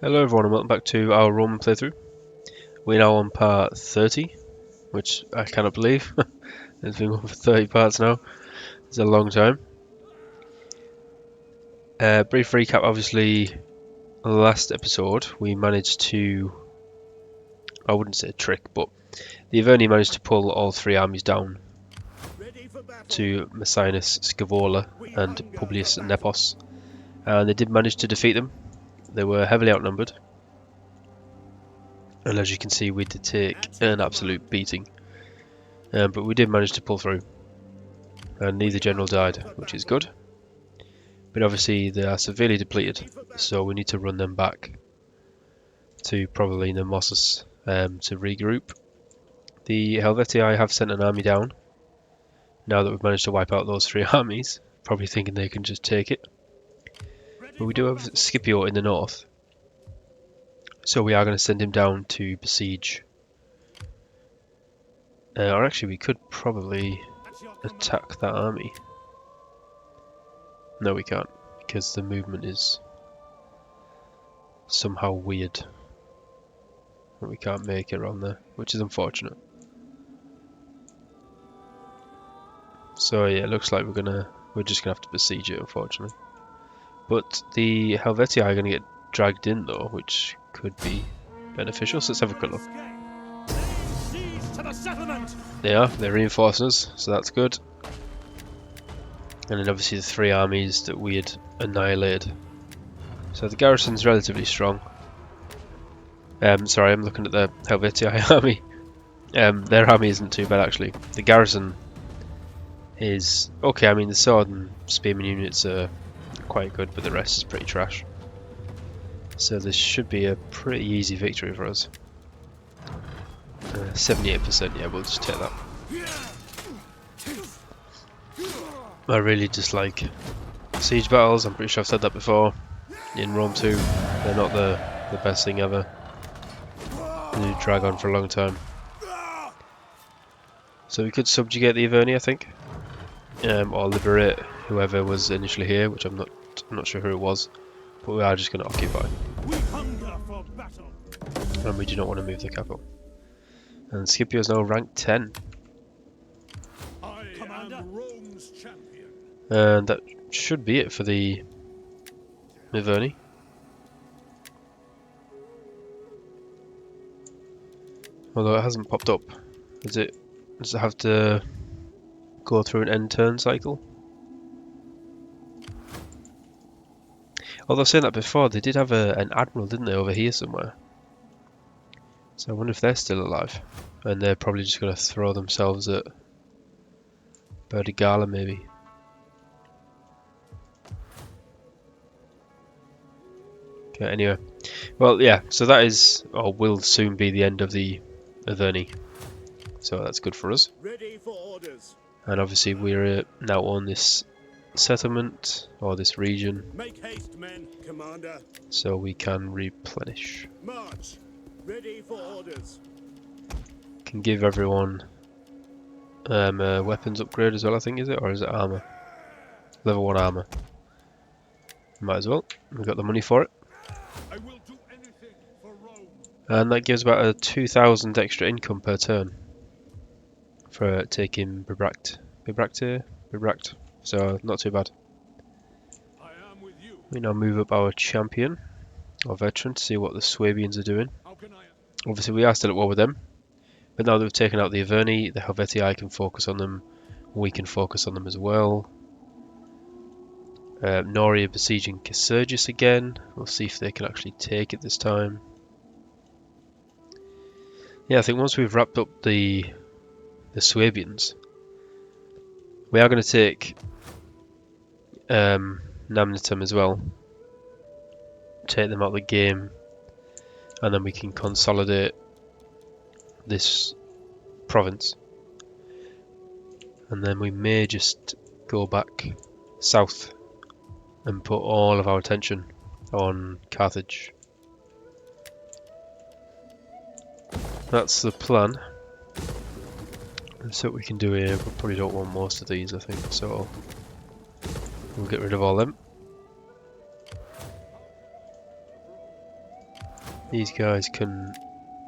Hello everyone and welcome back to our Roman playthrough. We're now on part 30, which I cannot believe. It's been going for 30 parts now. It's a long time. Brief recap, obviously, last episode we managed to, I wouldn't say a trick, but the Averni managed to pull all three armies down to Messinus, Scaevola and Publius Nepos. And they did manage to defeat them. They were heavily outnumbered. And as you can see, we did take an absolute beating. But we did manage to pull through. And neither general died, which is good. But obviously they are severely depleted, so we need to run them back to probably Nemausus to regroup. The Helvetii have sent an army down, now that we've managed to wipe out those three armies, probably thinking they can just take it. But we do have Scipio in the north, so we are going to send him down to besiege. Or actually we could probably attack that army. No, we can't, because the movement is somehow weird. We can't make it around there, which is unfortunate. So yeah, it looks like we're just gonna have to besiege it, unfortunately. But the Helvetii are gonna get dragged in though, which could be beneficial. So let's have a quick look. They're reinforcing us, so that's good. And then obviously the three armies that we had annihilated. So the garrison's relatively strong. Sorry, I'm looking at the Helvetii army. Their army isn't too bad actually. The garrison is okay. I mean, the sword and spearman units are quite good, but the rest is pretty trash. So this should be a pretty easy victory for us. 78%, yeah, we'll just take that. I really dislike siege battles. I'm pretty sure I've said that before. In Rome 2, they're not the best thing ever. They drag on for a long time. So we could subjugate the Averni, I think, or liberate whoever was initially here, which I'm not sure who it was. But we are just going to occupy. And we do not want to move the capital. And Scipio is now ranked 10. And that should be it for the Averni. Although it hasn't popped up. Does it have to go through an end turn cycle? Although saying that before, they did have an admiral, didn't they, over here somewhere? So I wonder if they're still alive. And they're probably just going to throw themselves at Berdigala, maybe. Okay, anyway. Well, yeah, so that is, or will soon be the end of the Averni. So that's good for us. Ready for orders. And obviously we're now on this settlement, or this region. Make haste, men, commander. So we can replenish. March. Ready for orders. Can give everyone a weapons upgrade as well, I think, is it? Or is it armor? Level 1 armor. Might as well. We've got the money for it. I will do anything for Rome. And that gives about a 2,000 extra income per turn for taking Bibracte. So not too bad. I am with you. We now move up our champion or veteran to see what the Swabians are doing. How can I? Obviously we are still at war with them, but now that we've taken out the Averni, the Helvetii can focus on them. We can focus on them as well. Nori are besieging Casurgis again. We'll see if they can actually take it this time. Yeah, I think once we've wrapped up the Swabians, we are going to take Namnitum as well. Take them out of the game, and then we can consolidate this province. And then we may just go back south and put all of our attention on Carthage. That's the plan. So what we can do here, we probably don't want most of these, I think, so we'll get rid of all them. These guys can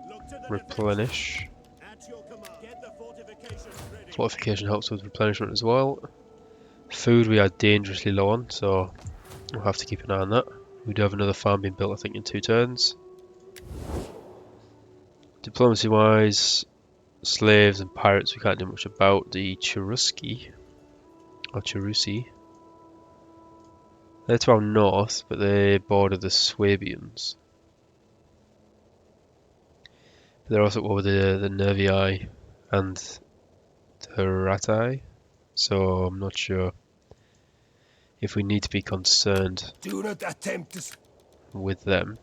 Look to the replenish. at your command. Get the fortifications ready. Fortification helps with replenishment as well. Food we are dangerously low on, so we'll have to keep an eye on that. We do have another farm being built, I think, in 2 turns. Diplomacy wise, slaves and pirates we can't do much about. The Cheruski, or Cherusi, they're to our north, but they border the Swabians. They're also over the Nervii and the Ratai, so I'm not sure if we need to be concerned Do not attempt to. with them.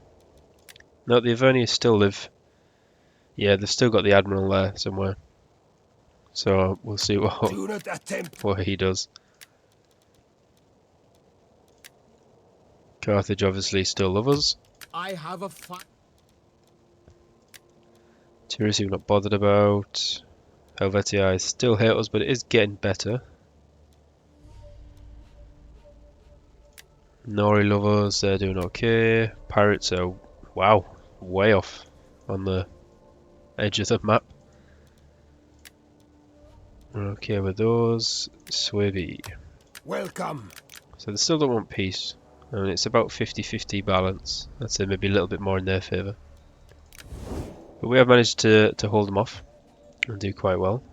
No, the Avernians still live. Yeah, they've still got the Admiral there somewhere. So we'll see Do not attempt. what he does. Carthage obviously still love us. I have a fight. Tiresi we're not bothered about. Helvetii still hate us, but it is getting better. Nori love us, they're doing okay. Pirates are, wow, way off on the edge of the map. We're okay with those. Swabi. Welcome. So they still don't want peace. I mean, it's about 50-50 balance. I'd say maybe a little bit more in their favour. But we have managed to hold them off and do quite well.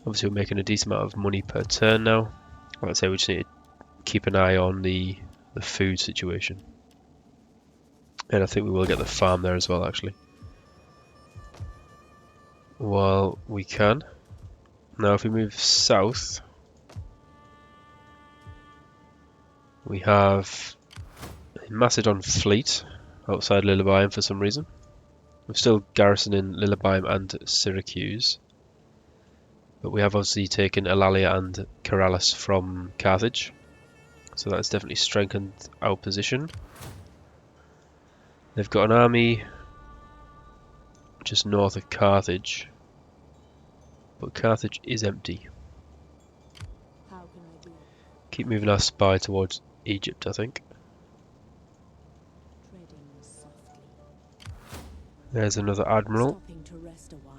Obviously we're making a decent amount of money per turn now. Like I say, we just need to keep an eye on the food situation. And I think we will get the farm there as well, actually. While we can. Now if we move south, we have a Macedon fleet outside Lilybaeum for some reason. We're still garrisoning Lilybaeum and Syracuse. But we have obviously taken Eulalia and Corrales from Carthage. So that's definitely strengthened our position. They've got an army just north of Carthage. But Carthage is empty. How can I be? Keep moving our spy towards Egypt, I think. Treading softly. There's another admiral. Stopping to rest a while.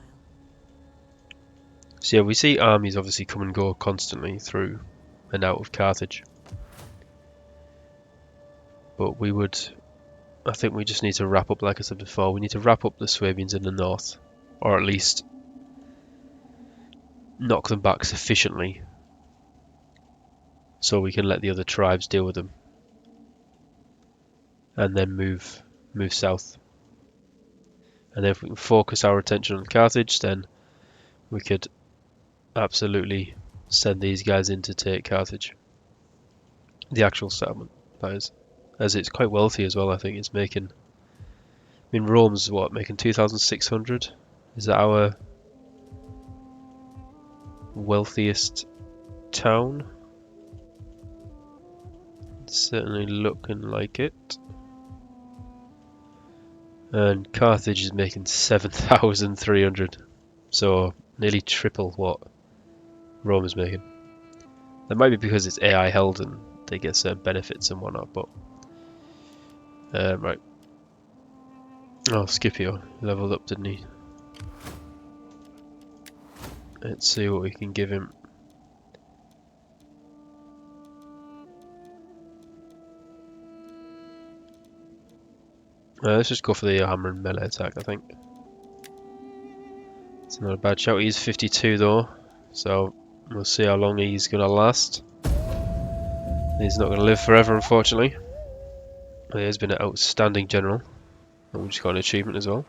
So yeah, we see armies obviously come and go constantly through and out of Carthage. But we would, I think we just need to wrap up, like I said before, we need to wrap up the Swabians in the north. Or at least knock them back sufficiently so we can let the other tribes deal with them. And then move south. And then if we can focus our attention on Carthage, then we could absolutely send these guys in to take Carthage. The actual settlement, that is. As it's quite wealthy as well, I think it's making... I mean, Rome's what, making 2,600? Is that our wealthiest town? It's certainly looking like it. And Carthage is making 7,300. So nearly triple what Rome is making. That might be because it's AI held and they get certain benefits and whatnot, but right. Oh, Scipio leveled up, didn't he? Let's see what we can give him. Let's just go for the hammer and melee attack, I think. It's not a bad shout. He's 52 though, so we'll see how long he's going to last. He's not going to live forever, unfortunately. He has been an outstanding general. And we just got an achievement as well.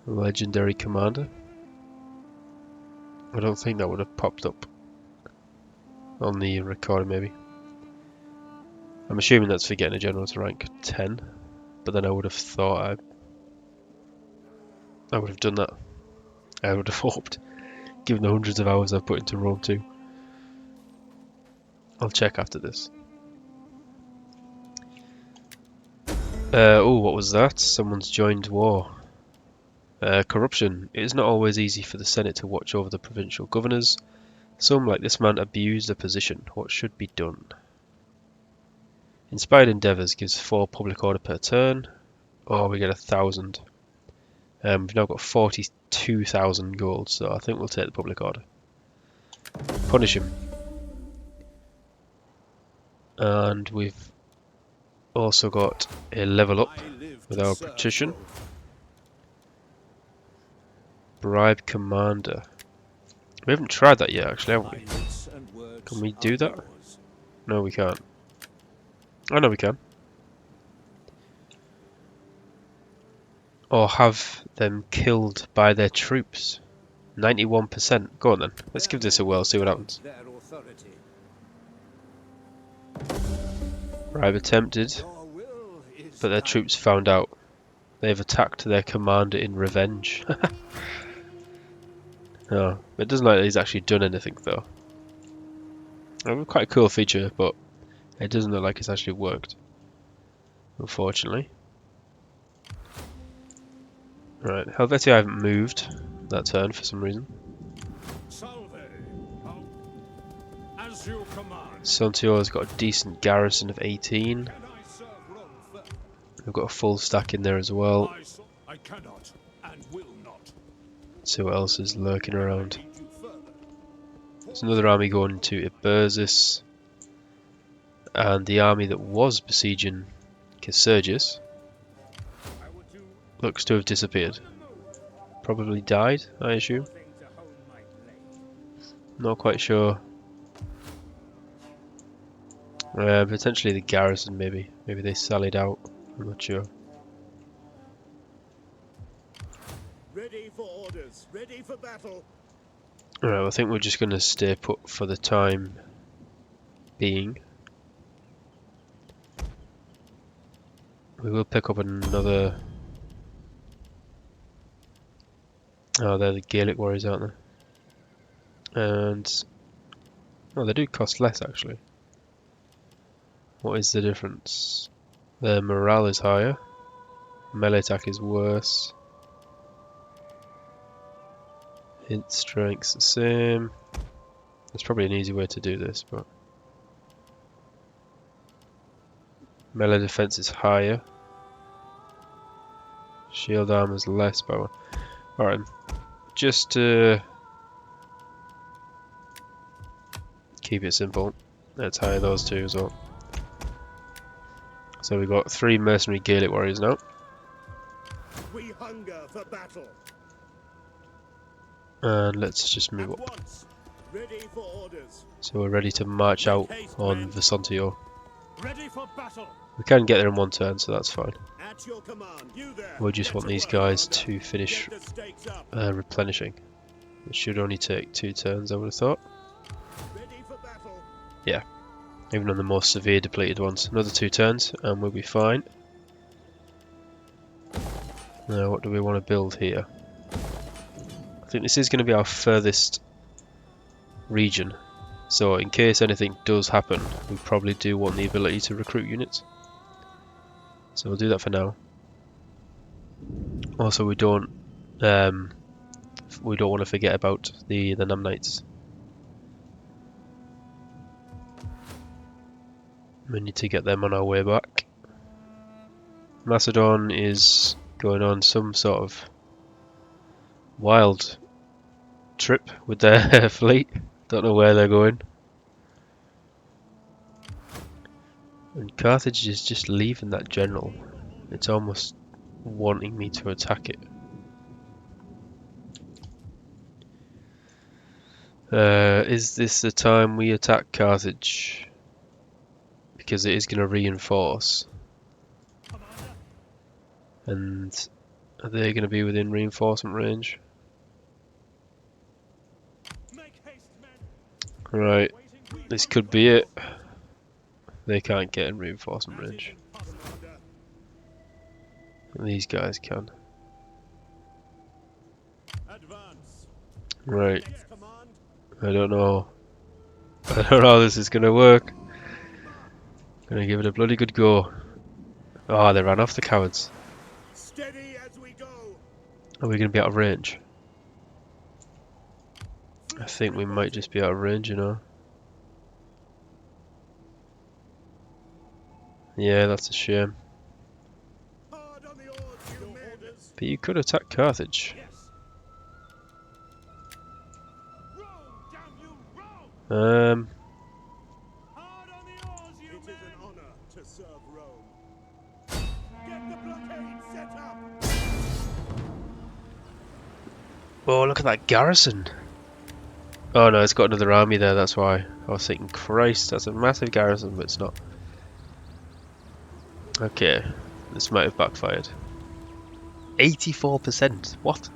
Legendary commander. I don't think that would have popped up on the recording, maybe. I'm assuming that's for getting a general to rank 10, but then I would have thought I would have done that. I would have hoped, given the hundreds of hours I've put into Rome 2. I'll check after this. Oh, what was that? Someone's joined war. Corruption. It is not always easy for the Senate to watch over the provincial governors. Some, like this man, abuse their position. What should be done? Inspired Endeavours gives 4 public order per turn, or we get 1,000. We've now got 42,000 gold, so I think we'll take the public order. Punish him. And we've also got a level up with our patrician. Bribe Commander. We haven't tried that yet, actually, have we? Can we do that? No, we can't. Oh, no, we can. Or have them killed by their troops. 91%. Go on then. Let's give this a whirl, see what happens. Bribe attempted, but their troops found out. They've attacked their commander in revenge. Oh, it doesn't look like he's actually done anything though. Quite a cool feature, but it doesn't look like it's actually worked, unfortunately. Right, Helvetia I haven't moved that turn for some reason. Santior's got a decent garrison of 18. We've got a full stack in there as well. See what else is lurking around. There's another army going to Iberzus, and the army that was besieging Casergis looks to have disappeared. Probably died, I assume. Not quite sure. Potentially the garrison, maybe. Maybe they sallied out. I'm not sure. Ready for orders. Ready for battle. Alright, well, I think we're just going to stay put for the time being. We will pick up another... Oh, they're the Gaelic warriors, aren't they? And... Oh, they do cost less, actually. What is the difference? Their morale is higher. Melee attack is worse. Hit strength's the same. There's probably an easy way to do this, but... Melee defense is higher. Shield armor's less by one. Alright, just to keep it simple, let's hire those two as well. So we've got 3 mercenary Gaelic warriors now. We hunger for battle. And let's just move up. Ready for orders. So we're ready to march out on Vesontio. Ready for battle. We can get there in one turn, so that's fine. At your command. You there. We just want these guys to finish Get the stakes up. replenishing. It should only take 2 turns, I would have thought. Ready for battle. Yeah, even on the more severe depleted ones. Another 2 turns and we'll be fine. Now what do we want to build here? I think this is going to be our furthest region. So in case anything does happen, we probably do want the ability to recruit units. So we'll do that for now. Also we don't want to forget about the Namnites. We need to get them on our way back. Macedon is going on some sort of wild trip with their fleet. Don't know where they're going. And Carthage is just leaving that general. It's almost wanting me to attack it. Is this the time we attack Carthage? Because it is going to reinforce. And are they going to be within reinforcement range? Right, this could be it. They can't get in reinforcement range. These guys can. Right. I don't know. I don't know how this is going to work. Gonna give it a bloody good go. Oh, they ran off, the cowards. Steady as we go. Are we going to be out of range? I think we might just be out of range, you know. Yeah, that's a shame. Hard on the oars, you men. Orders. But you could attack Carthage. Yes. Row, damn you, row! Um, Hard on the oars, you men. It is an honor to serve Rome. Get the blockade set up. oh, look at that garrison. Oh no, it's got another army there, that's why. I was thinking, Christ, that's a massive garrison, but it's not. Okay, this might have backfired. 84%? What?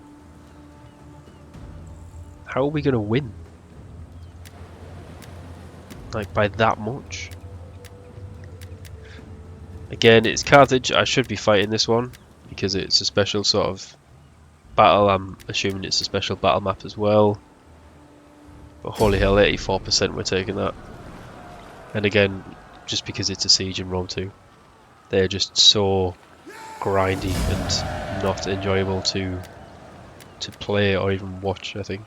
How are we going to win? Like, by that much? Again, it's Carthage. I should be fighting this one, because it's a special sort of battle. I'm assuming it's a special battle map as well. But holy hell, 84% we're taking that. And again, just because it's a siege in Rome 2. They're just so grindy and not enjoyable to play or even watch, I think.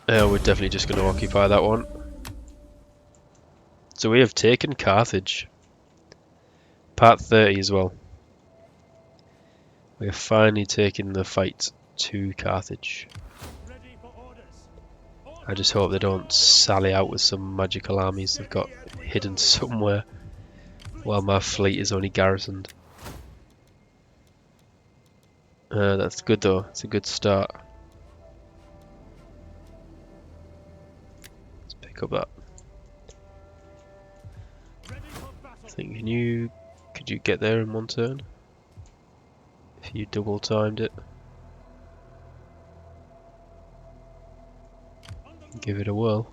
We're definitely just going to occupy that one. So we have taken Carthage. Part 30 as well. We have finally taken the fight to Carthage. Ready for orders. I just hope they don't sally out with some magical armies they've got hidden somewhere while my fleet is only garrisoned. That's good though, it's a good start. Let's pick up that. Ready for I battle. think could you get there in one turn? If you double timed it. Give it a whirl.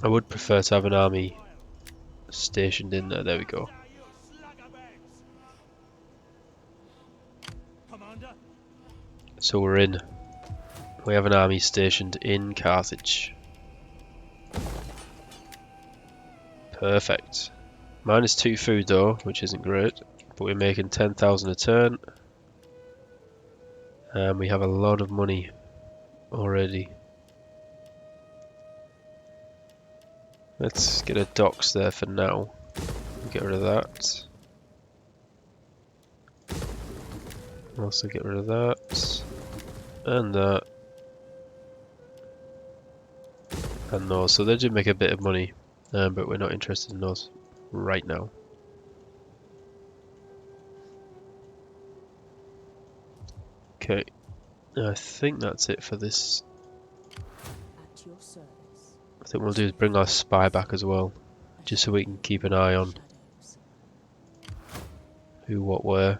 I would prefer to have an army stationed in there, there we go. You sluggerbags. Commander. So we're in. We have an army stationed in Carthage. Perfect. -2 food though, which isn't great, but we're making 10,000 a turn. And we have a lot of money already. Let's get a docks there for now. Get rid of that. Also get rid of that. And that. And those. So they did make a bit of money, but we're not interested in those right now. Okay. I think that's it for this. At your service. I think we'll do is bring our spy back as well, just so we can keep an eye on Shadows. who, what, where.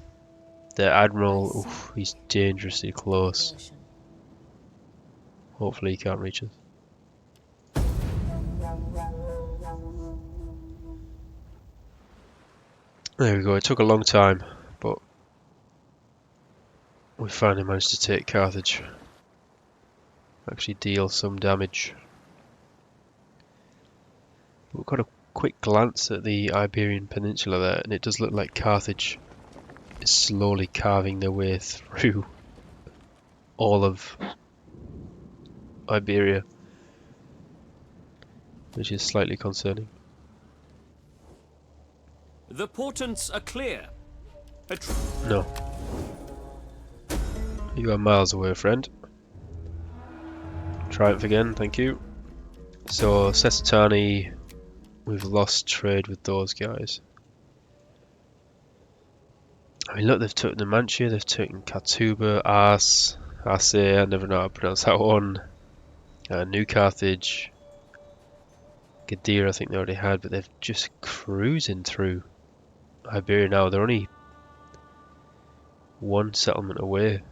The Admiral, oof, he's dangerously close. Version. Hopefully he can't reach us. There we go, it took a long time, but we finally managed to take Carthage. Actually deal some damage. We've got a quick glance at the Iberian Peninsula there, and it does look like Carthage is slowly carving their way through all of Iberia, which is slightly concerning. The portents are clear. No. You are miles away, friend. Triumph again, thank you. So, Sesitani, we've lost trade with those guys. I mean, look, they've taken Numancia, they've taken Katuba, Arse, I never know how to pronounce that one. New Carthage. Gadir, I think they already had, but they're just cruising through Iberia now. They're only one settlement away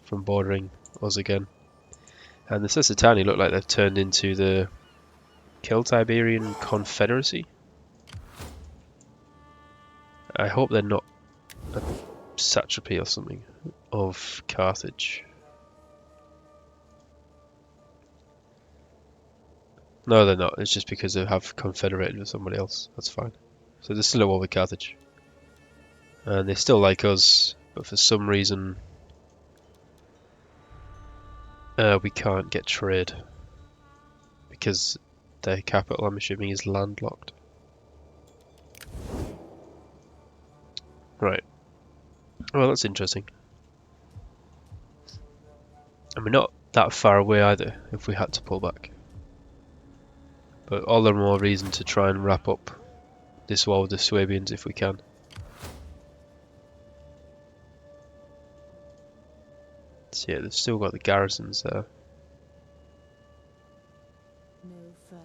from bordering us again. And the Sesitani look like they've turned into the Celt-Iberian Confederacy. I hope they're not a satrapy or something of Carthage. No, they're not. It's just because they have confederated with somebody else. That's fine. So they're still at war with Carthage. And they still like us, but for some reason we can't get trade because their capital, I'm assuming, is landlocked. Right. Well, that's interesting. And we're not that far away either, if we had to pull back. But all the more reason to try and wrap up this war with the Swabians if we can. So yeah, they've still got the garrisons there. No further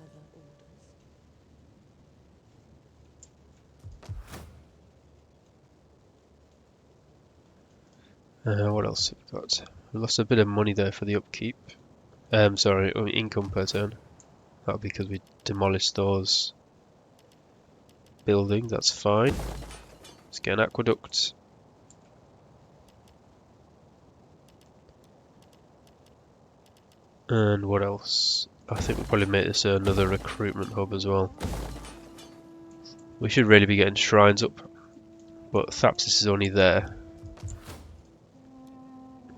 orders. What else have we got? We lost a bit of money there for the upkeep. Sorry, income per turn. That'll be because we demolished those buildings, that's fine. Let's get an aqueduct. And what else? I think we'll probably make this another recruitment hub as well. We should really be getting shrines up, but Thapsus is only there.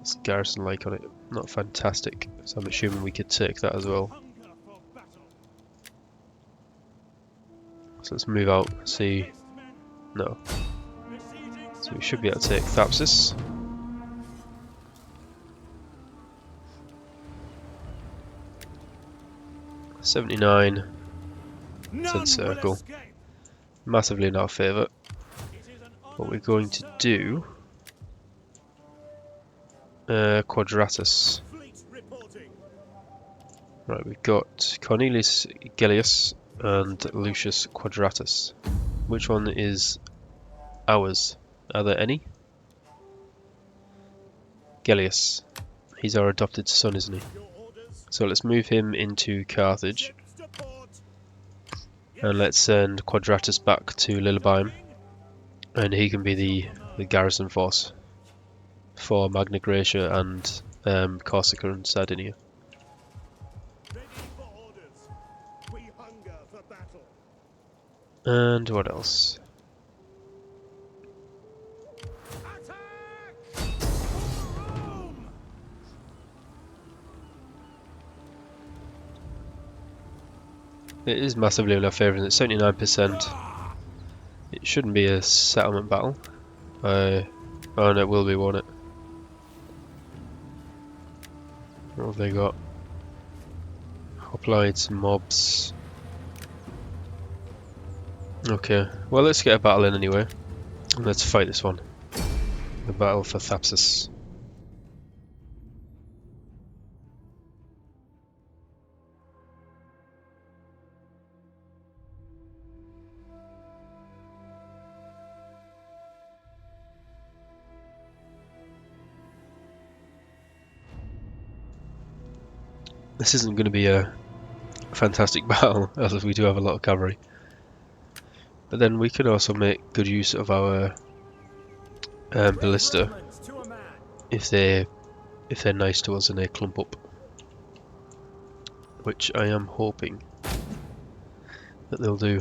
It's garrison like on it, not fantastic, so I'm assuming we could take that as well. Hunger for battle. So let's move out, see, no. So we should be able to take Thapsus. $79, it's encircle. Massively in our favour. What we're going to do, Quadratus. Right, we've got Cornelius Gellius and Lucius Quadratus. Which one is ours? Are there any? Gellius. He's our adopted son, isn't he? So let's move him into Carthage. And let's send Quadratus back to Lillebeim. And he can be the garrison force for Magna Graecia and Corsica and Sardinia. And what else? It is massively in our favour, it's 79%. It shouldn't be a settlement battle. Oh no, it will be, won't it? What have they got? Hoplites, mobs. Okay, well let's get a battle in anyway. And let's fight this one. The battle for Thapsus. This isn't going to be a fantastic battle, as we do have a lot of cavalry. But then we can also make good use of our ballista if they're nice to us and they clump up, which I am hoping that they'll do.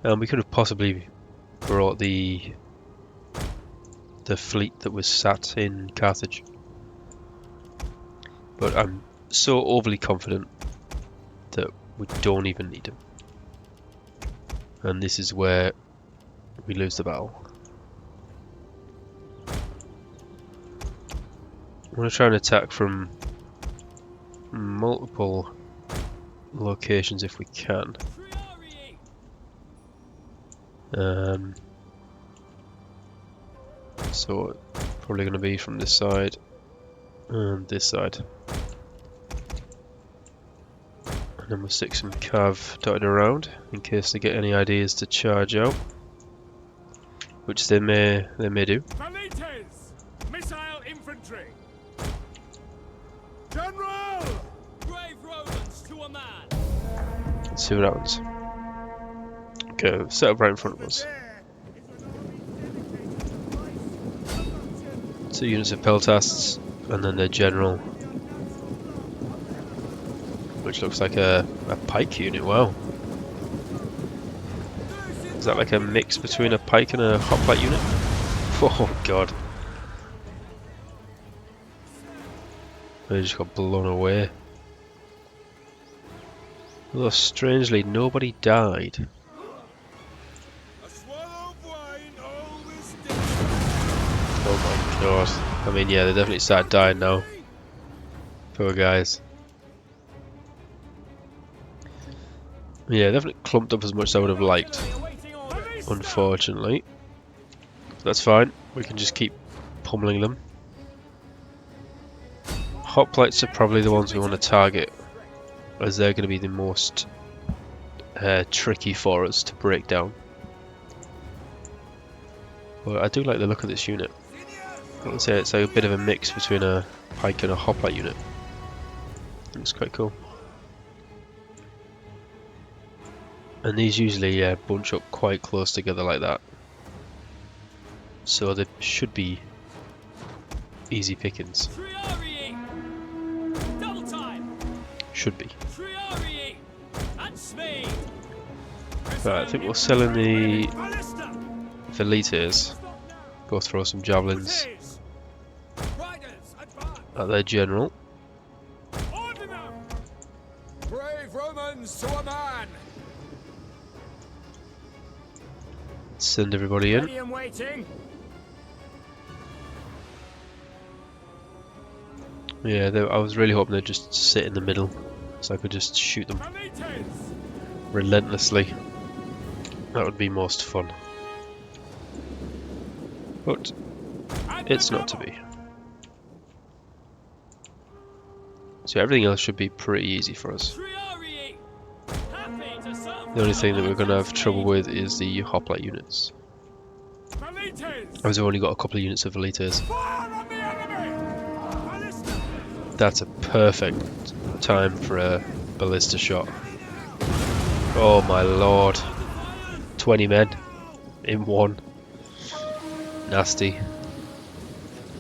We could have possibly brought the fleet that was sat in Carthage, but I'm so overly confident that we don't even need them. And this is where we lose the battle. I'm going to try and attack from multiple locations if we can. So probably going to be from this side and this side. And then we'll stick some cav dotted around in case they get any ideas to charge out, which they may do. Valites! Missile infantry! General! Brave Romans to a man. Let's see what happens. Okay, set up right in front of us. 2 units of peltasts, and then their general, which looks like a pike unit. Wow. Is that like a mix between a pike and a hoplite unit? Oh god. They just got blown away. Although strangely, nobody died. A swallow of wine always Oh my god. I mean, yeah, they definitely started dying now. Poor guys. Yeah, definitely clumped up as much as I would have liked. Unfortunately. That's fine. We can just keep pummeling them. Hoplites are probably the ones we want to target, as they're going to be the most tricky for us to break down. But I do like the look of this unit. Let's say it's a bit of a mix between a pike and a hoplite unit. Looks quite cool. And these usually bunch up quite close together like that. So they should be easy pickings. Double time. Should be. And speed. Right, I think we'll sell in the Velites. Go throw some javelins at their general. Brave Romans to a man. Send everybody in. And waiting. Yeah, I was really hoping they'd just sit in the middle, so I could just shoot them relentlessly. That would be most fun. But it's not to be. So everything else should be pretty easy for us. The only thing that we're going to have trouble with is the hoplite units. As we've only got a couple of units of Velites. That's a perfect time for a ballista shot. Oh my lord. 20 men in one. Nasty.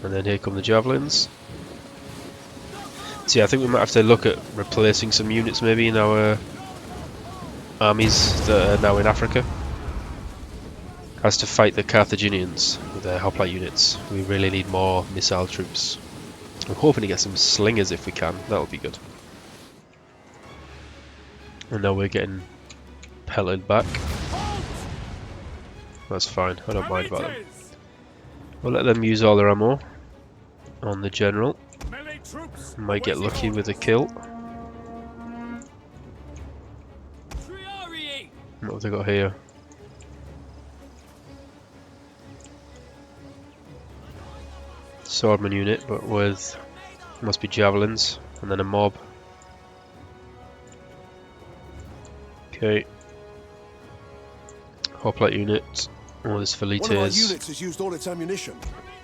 And then here come the javelins. So yeah, I think we might have to look at replacing some units maybe in our armies that are now in Africa. As to fight the Carthaginians with their hoplite units, we really need more missile troops. I'm hoping to get some slingers if we can, that'll be good. And now we're getting pelleted back. That's fine, I don't mind about them. We'll let them use all their ammo on the general. Might get lucky with a kill. What have they got here? Swordman unit, but with must be javelins, and then a mob. Okay. Hoplite unit. Oh, this Velites. One of our units has used all its ammunition.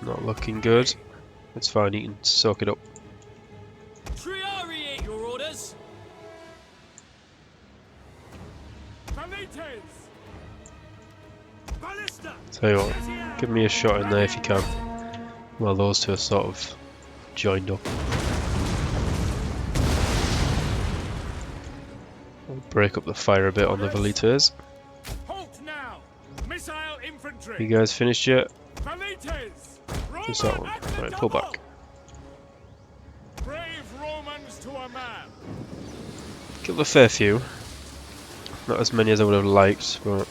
Not looking good. It's fine, you can soak it up. Your orders. Tell you what, give me a shot in there if you can. Well, those two are sort of joined up. I'll break up the fire a bit on the Velites. Halt now! Missile infantry! You guys finished yet? Velites! Just that one. Right, pull back. Brave Romans to a man! Killed a fair few. Not as many as I would have liked, but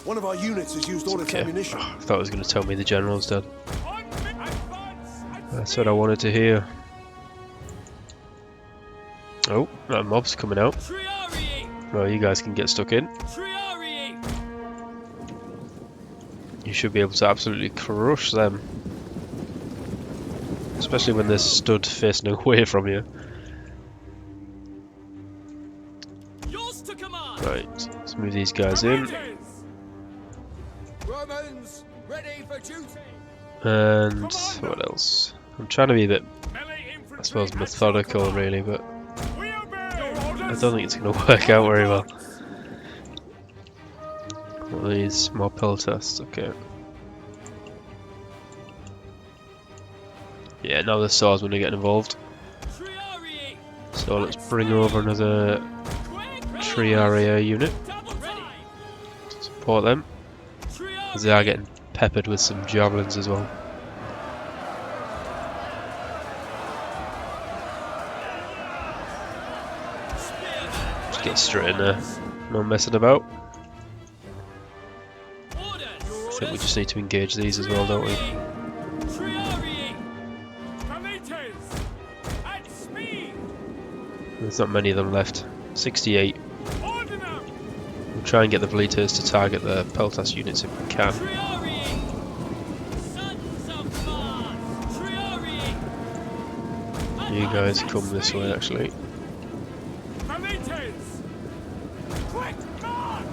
One of our units has used all its okay. ammunition. I thought it was going to tell me the general's dead. That's what I wanted to hear. Oh, that mob's coming out. Well, you guys can get stuck in. You should be able to absolutely crush them. Especially when they're stood facing away from you. Right, let's move these guys in. Romans, ready for duty. And what else? I'm trying to be a bit, I suppose, methodical really, but I don't think it's going to work out very well. What are these? More pill tests, okay. Yeah, now the swordsmen are getting involved. So let's bring over another Triaria unit. Support them. Because they are getting peppered with some javelins as well. Just get straight in there. No messing about. Orders. I think we just need to engage these as well, don't we? Triarii. Valites. At speed. There's not many of them left. 68. Ordnance. We'll try and get the Velitas to target the Peltas units if we can. Triarii. Sons of Mars. Triarii. You guys come this way actually. Valites. Quick march.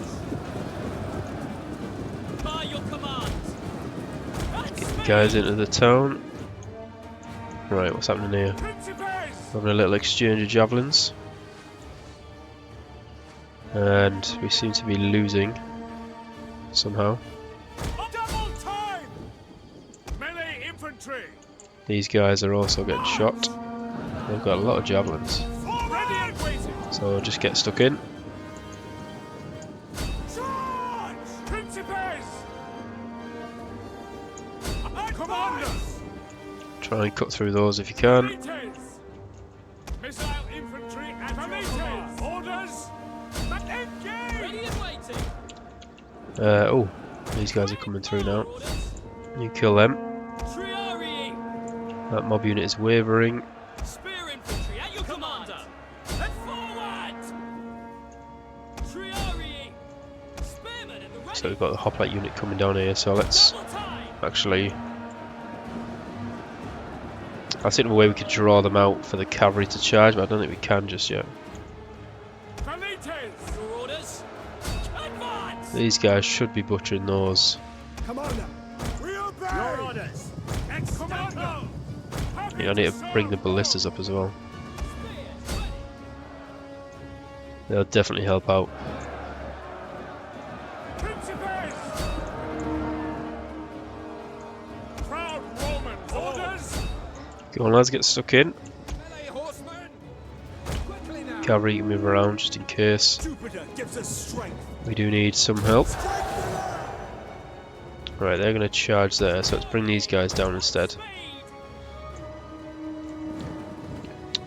By your command. At speed. Guys into the town. Right, what's happening here? Principes. Having a little exchange of javelins. And we seem to be losing somehow. Double time. Melee infantry. These guys are also getting shot. They've got a lot of javelins. Ready and waiting. So we'll just get stuck in. Charge! Principes! Commanders! Try and cut through those if you can. Valites! Missile infantry at Valites! Orders! Engage! Ready and waiting! Oh, these guys are coming through now. You kill them. Triarii! That mob unit is wavering. Spear infantry at your commander! And forward! Triarii! Spearmen in the ready! So we've got the hoplite unit coming down here. So let's Double time! actually. I think the way we could draw them out for the cavalry to charge, but I don't think we can just yet. Valites! Your orders! Advance! These guys should be butchering those. Commander, we obey. Your orders. Commander! I think I need to bring the ballistas up as well. Spears ready! They'll definitely help out. Principes! Proud Roman orders! Go on lads, get stuck in. Melee horsemen. Quickly now. Cavalry can move around just in case. Jupiter gives us strength. We do need some help. Right, they're going to charge there, so let's bring these guys down instead. Speed!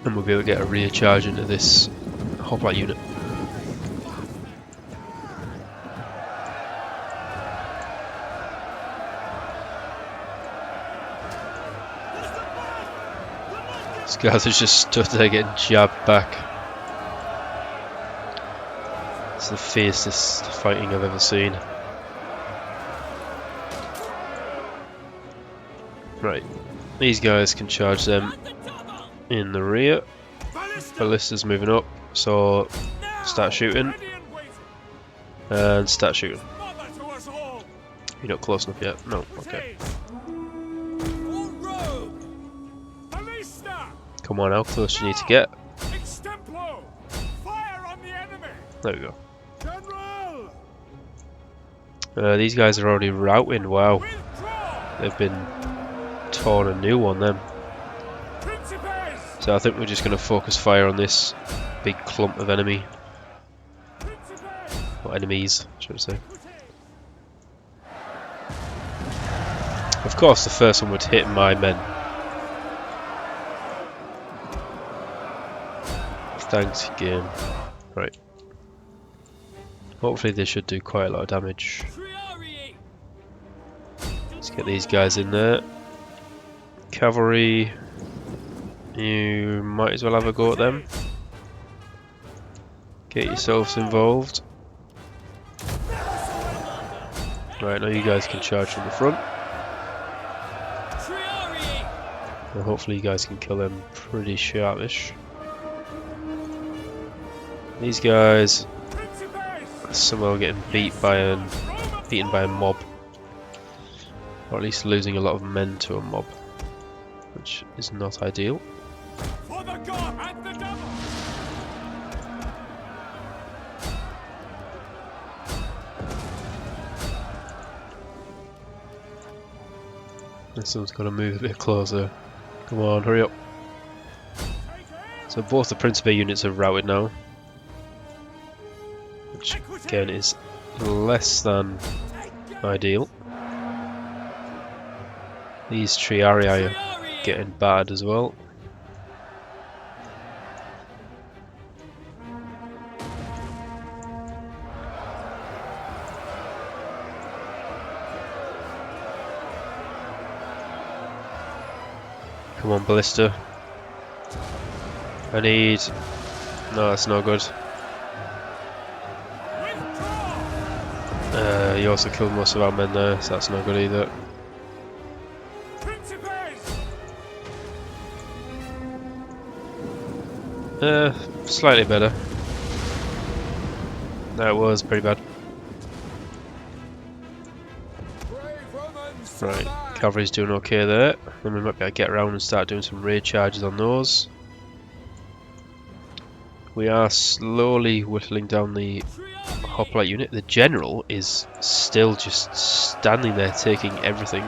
And we'll be able to get a rear charge into this hoplite unit. These guys are just stood there getting jabbed back. It's the fiercest fighting I've ever seen. Right, these guys can charge them At the double! in the rear. Ballista's moving up, so Now! start shooting Ready and waiting! and start shooting. Mother to us all! You're not close enough yet. No, okay. All rogue! Ballista! Come on, how close do you need to get? Extemplo! Fire on the enemy! There we go. General! These guys are already routing. Wow, Withdraw! they've been torn a new one then. Principes! So I think we're just going to focus fire on this big clump of enemy, Principes! or enemies, should I say. Of course, the first one would hit my men. Thanks, game. Right. Hopefully, they should do quite a lot of damage. Triarii! Let's get these guys in there. Cavalry, you might as well have a go at them. Get yourselves involved. Right, now you guys can charge from the front. Triarii! And hopefully you guys can kill them pretty sharpish. These guys Principes! are somehow getting beaten by a mob. Or at least losing a lot of men to a mob, which is not ideal. For the god and the devil! This one's got to move a bit closer. Come on, hurry up. So both the Principe units are routed now, which again is less than ideal. These Triarii are getting bad as well. Come on, ballista. I need... No, that's no good. He also killed most of our men there, so that's no good either. Slightly better. That was pretty bad. Right, cavalry's doing okay there. Then we might be able to get around and start doing some raid charges on those. We are slowly whittling down the hoplite unit. The general is still just standing there taking everything.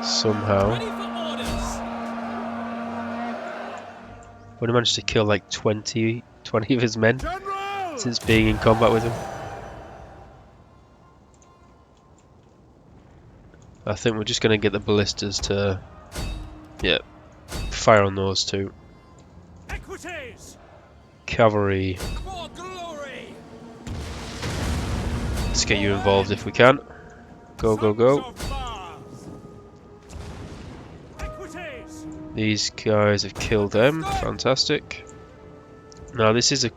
Somehow. When he managed to kill like 20 of his men since being in combat with him. I think we're just going to get the ballistas to, yeah, fire on those two. Cavalry. Let's get you involved if we can. Go, go, go. These guys have killed them. Fantastic. Now this is a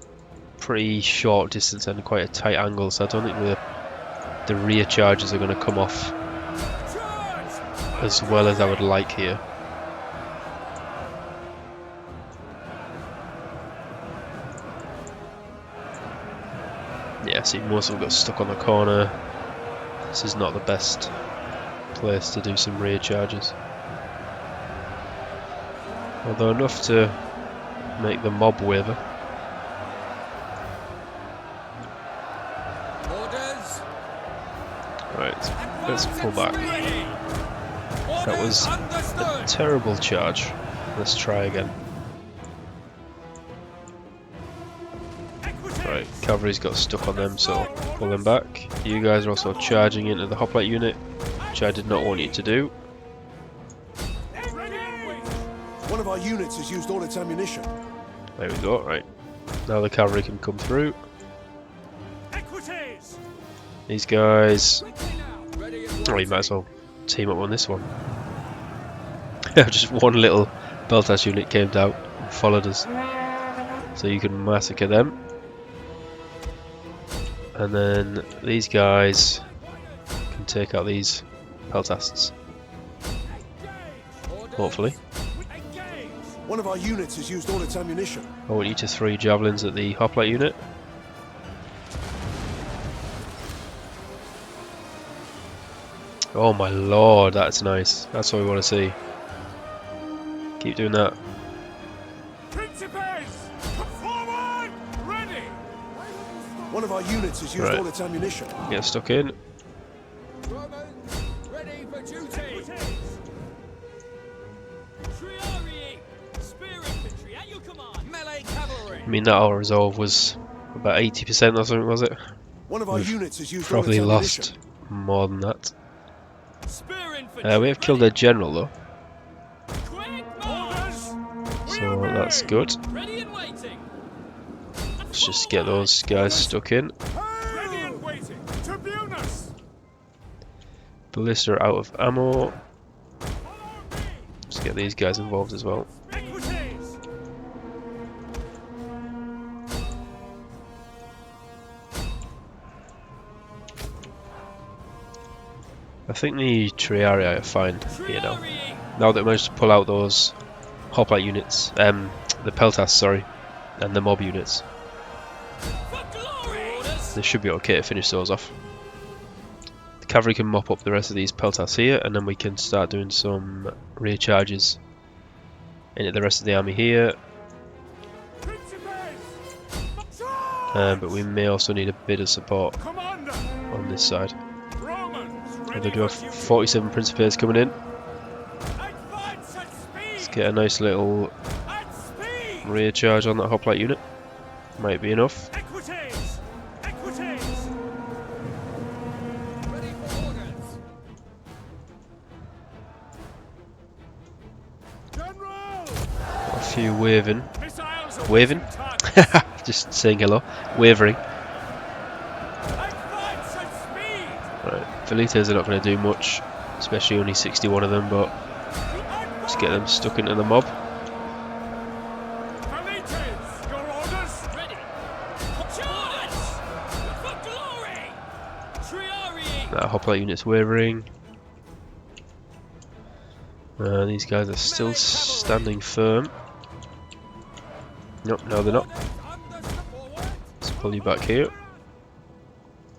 pretty short distance and quite a tight angle, so I don't think the rear charges are going to come off as well as I would like here. Yeah, see, most of them got stuck on the corner. This is not the best place to do some rear charges. Although enough to make the mob waver. Right, let's pull back. That was a terrible charge. Let's try again. Right, cavalry's got stuck on them, so pull them back. You guys are also charging into the hoplite unit, which I did not want you to do. One of our units has used all its ammunition. There we go, right. Now the cavalry can come through. These guys... Oh, you might as well team up on this one. Just one little Beltas unit came down and followed us. So you can massacre them. And then these guys can take out these Peltasts. Hopefully. One of our units has used all its ammunition. I want you to throw javelins at the hoplite unit. Oh my lord, that's nice. That's what we want to see. Keep doing that. One of our units has used all its ammunition. Get stuck in. I mean, that our resolve was about 80% or something, was it? One of our units has used probably all its lost more than that. We have killed their general though, so that's good. Let's just get those guys stuck in. Ballista are out of ammo. Let's get these guys involved as well. I think the Triarii are fine here now. Now that we managed to pull out those hoplite units, the Peltas, sorry, and the mob units, they should be okay to finish those off. The cavalry can mop up the rest of these Peltas here, and then we can start doing some rear charges into the rest of the army here. But we may also need a bit of support on this side. They do have 47 Principes coming in. Let's get a nice little rear charge on that hoplite unit. Might be enough. Got a few waving. Waving? Just saying hello. Wavering. Right, Velites are not going to do much, especially only 61 of them, but Just get them stuck into the mob. Valites, your orders? Ready. Charge! For glory! Triarii! That hoplite unit's wavering. These guys are still standing firm. Nope, no they're not. Let's pull you back here.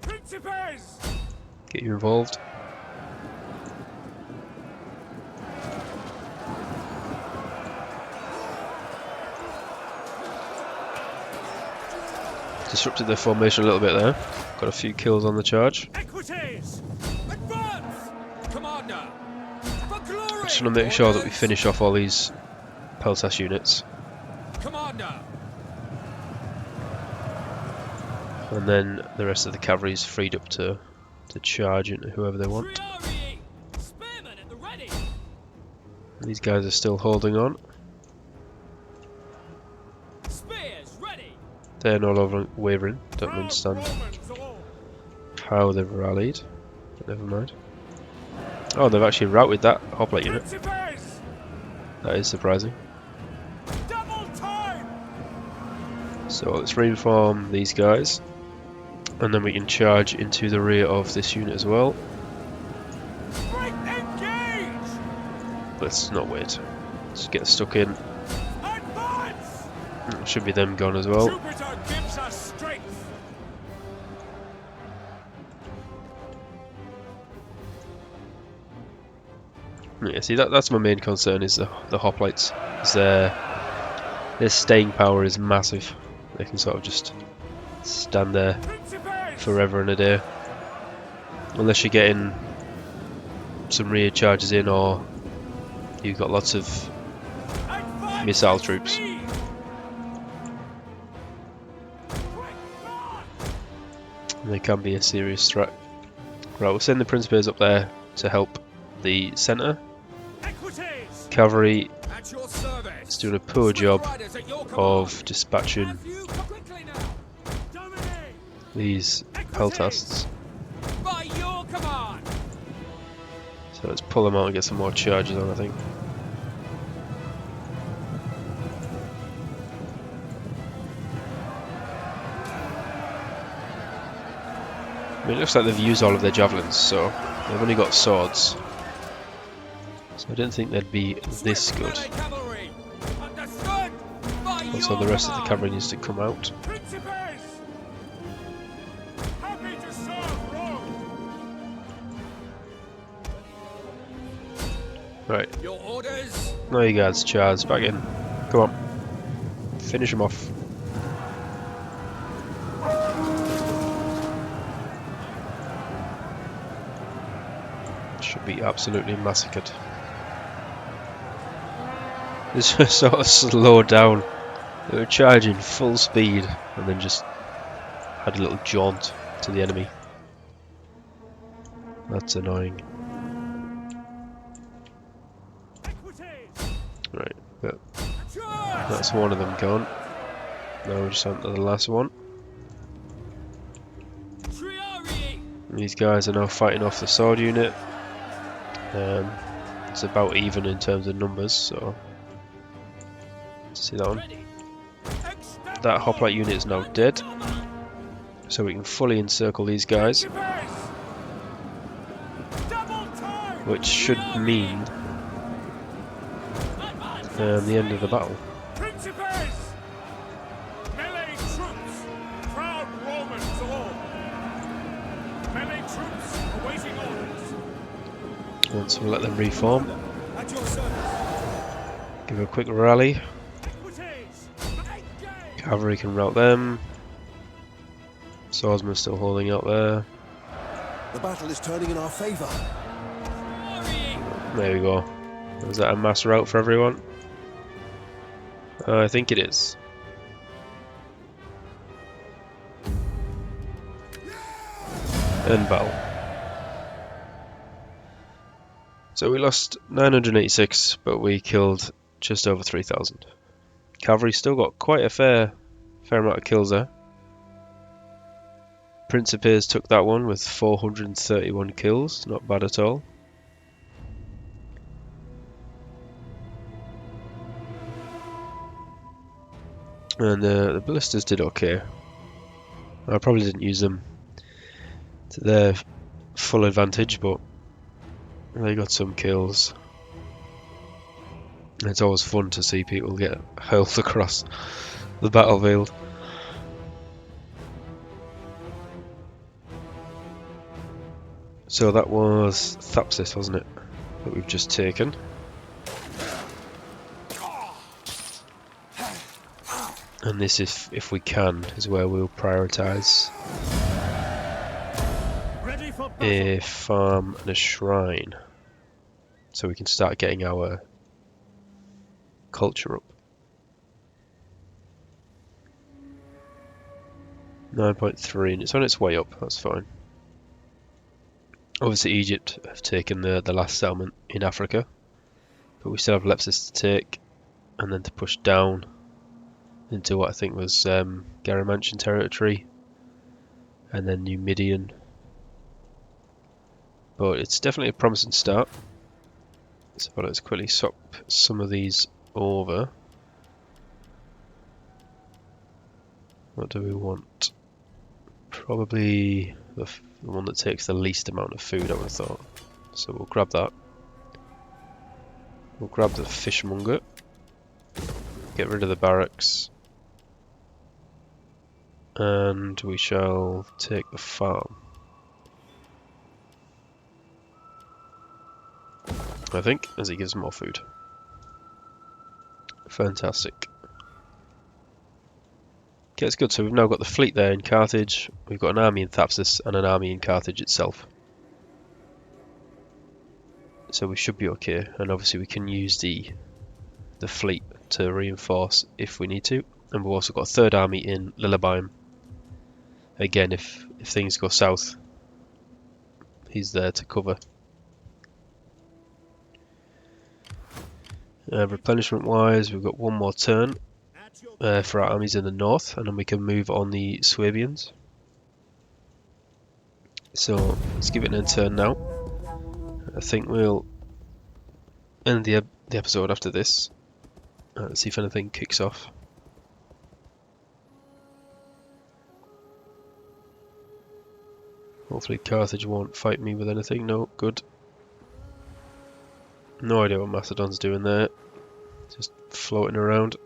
Principes! Get you involved. Disrupted their formation a little bit there. Got a few kills on the charge. Equites! Advance! Commander! For glory! Just want to make sure that we finish off all these Peltas units. Commander! And then the rest of the cavalry is freed up to charge into whoever they want. Triarii! Spearmen at the ready! These guys are still holding on. Spears ready! They're no longer wavering. Don't understand Romans all! how they've rallied. But never mind. Oh, they've actually routed that hoplite unit. Principes! That is surprising. Double time! So let's reform these guys. And then we can charge into the rear of this unit as well. Break engage! Let's not wait. Let's get stuck in. Advance! It should be them gone as well. Jupiter gives us strength! Yeah, see that's my main concern is the hoplites. Is their staying power is massive. They can sort of just stand there Principes! forever and a day. Unless you're getting some rear charges in or you've got lots of Advance missile with troops. speed! Quick march! They can be a serious threat. Right, we'll send the Principes up there to help the centre. Equites! Cavalry At your service! is doing a poor job Riders at your command! of dispatching Have you quickly now! Dominate! these Peltasts. By your command! So let's pull them out and get some more charges on, I think. I mean, it looks like they've used all of their javelins, so they've only got swords. So I didn't think they'd be this good. Melee cavalry! Understood! By Also, your the rest of the command! cavalry needs to come out. Principes! Happy to serve Rome! Right, Your orders! now you guys charge back in. Come on, finish them off. Should be absolutely massacred. This was sort of slowed down. They were charging full speed and then just had a little jaunt to the enemy. That's annoying. Equites! Right, but Charge! that's one of them gone. Now we're just on to the last one. Triarii! These guys are now fighting off the sword unit. It's about even in terms of numbers, so see that one. Ready! That hoplite unit is now dead, so we can fully encircle these guys, Principes! Double time! which should mean the end of the battle. Principes! Melee troops! Proud Romans all! Melee troops awaiting orders! And so we'll let them reform, At your service! give a quick rally. Equites! Engage! Cavalry can rout them. Swordsmen still holding out there. The battle is turning in our favour. Triarii! There we go. Is that a mass rout for everyone? I think it is. End battle. So we lost 986, but we killed just over 3,000. Cavalry still got quite a fair amount of kills there. Principes took that one with 431 kills, not bad at all. And the ballistas did okay. I probably didn't use them to their full advantage, but they got some kills. It's always fun to see people get hurled across the battlefield. So that was Thapsis, wasn't it? That we've just taken. And this, if we can, is where we'll prioritise Ready for a battle. farm and a shrine, so we can start getting our culture up. 9.3, and it's on its way up, that's fine. Obviously Egypt have taken the last settlement in Africa, but we still have Lepsis to take, and then to push down into what I think was Garamantian territory, and then Numidian. But it's definitely a promising start. So let's quickly swap some of these over. What do we want? Probably the one that takes the least amount of food, I would have thought. So we'll grab that. We'll grab the fishmonger. Get rid of the barracks. And we shall take the farm. I think, as it gives more food. Fantastic. Okay, it's good. So we've now got the fleet there in Carthage. We've got an army in Thapsus and an army in Carthage itself. So we should be okay. And obviously we can use the fleet to reinforce if we need to. And we've also got a third army in Lillebeim. Again, if things go south, he's there to cover. Replenishment wise, we've got one more turn for our armies in the north, and then we can move on the Swabians. So let's give it an end turn now. I think we'll end the episode after this. Let's see if anything kicks off. Hopefully Carthage won't fight me with anything. No, good. No idea what Macedon's doing there. Just floating around.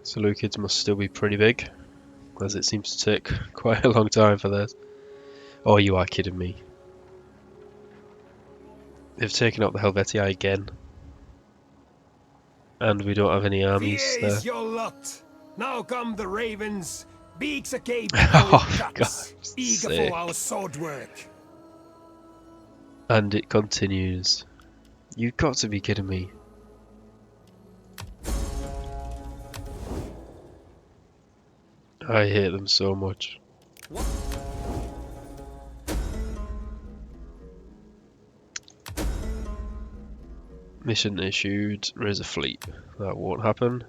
Seleucids must still be pretty big, as it seems to take quite a long time for theirs. Oh, you are kidding me. They've taken out the Helvetii again. And we don't have any armies there. Is your lot. Now come the ravens, beaks agape Oh, for for guts, God's eager sake. for our sword work. And it continues. You've got to be kidding me. I hate them so much. Mission issued, raise a fleet. That won't happen.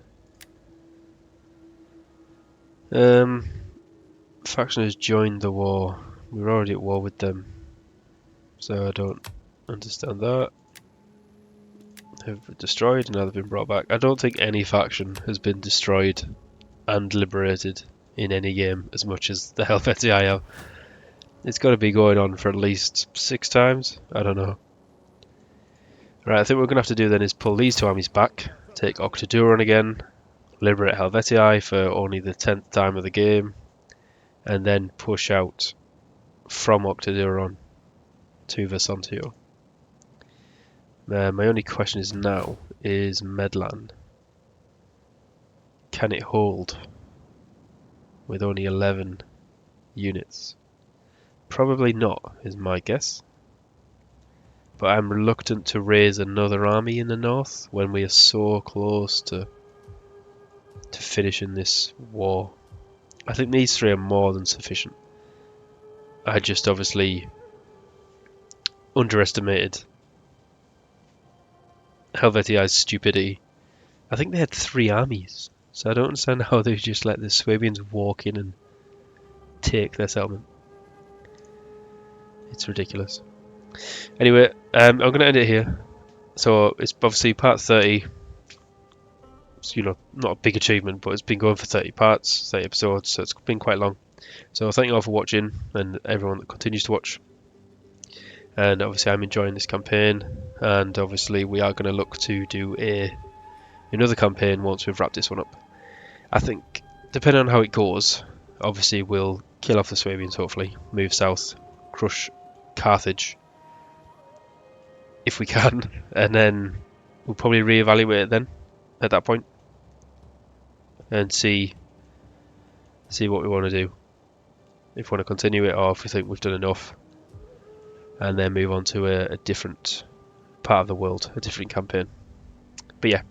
Faction has joined the war. We're already at war with them. So I don't understand that. Have destroyed and now they've been brought back. I don't think any faction has been destroyed and liberated in any game as much as the Helvetii have. It's got to be going on for at least 6 times. I don't know. Right, I think what we're going to have to do then is pull these 2 armies back, take Octoduron again, liberate Helvetii for only the 10th time of the game, and then push out from Octoduron to Vesontio. My only question is now, is Medlan. Can it hold with only 11 units? Probably not, is my guess. But I'm reluctant to raise another army in the north when we are so close to finishing this war. I think these 3 are more than sufficient. I just obviously underestimated Helvetii's stupidity. I think they had 3 armies, so I don't understand how they just let the Swabians walk in and take their settlement. It's ridiculous. Anyway, I'm going to end it here. So it's obviously part 30. It's, not a big achievement, but it's been going for 30 parts, 30 episodes, so it's been quite long. So thank you all for watching, and everyone that continues to watch. And obviously I'm enjoying this campaign, and obviously we are going to look to do another campaign once we've wrapped this one up. I think, depending on how it goes, obviously we'll kill off the Swabians, hopefully, move south, crush Carthage, if we can, and then we'll probably reevaluate it then, at that point, and see what we want to do. If we want to continue it, or if we think we've done enough, and then move on to a different part of the world, a different campaign. But yeah,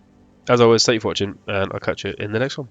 as always, thank you for watching, and I'll catch you in the next one.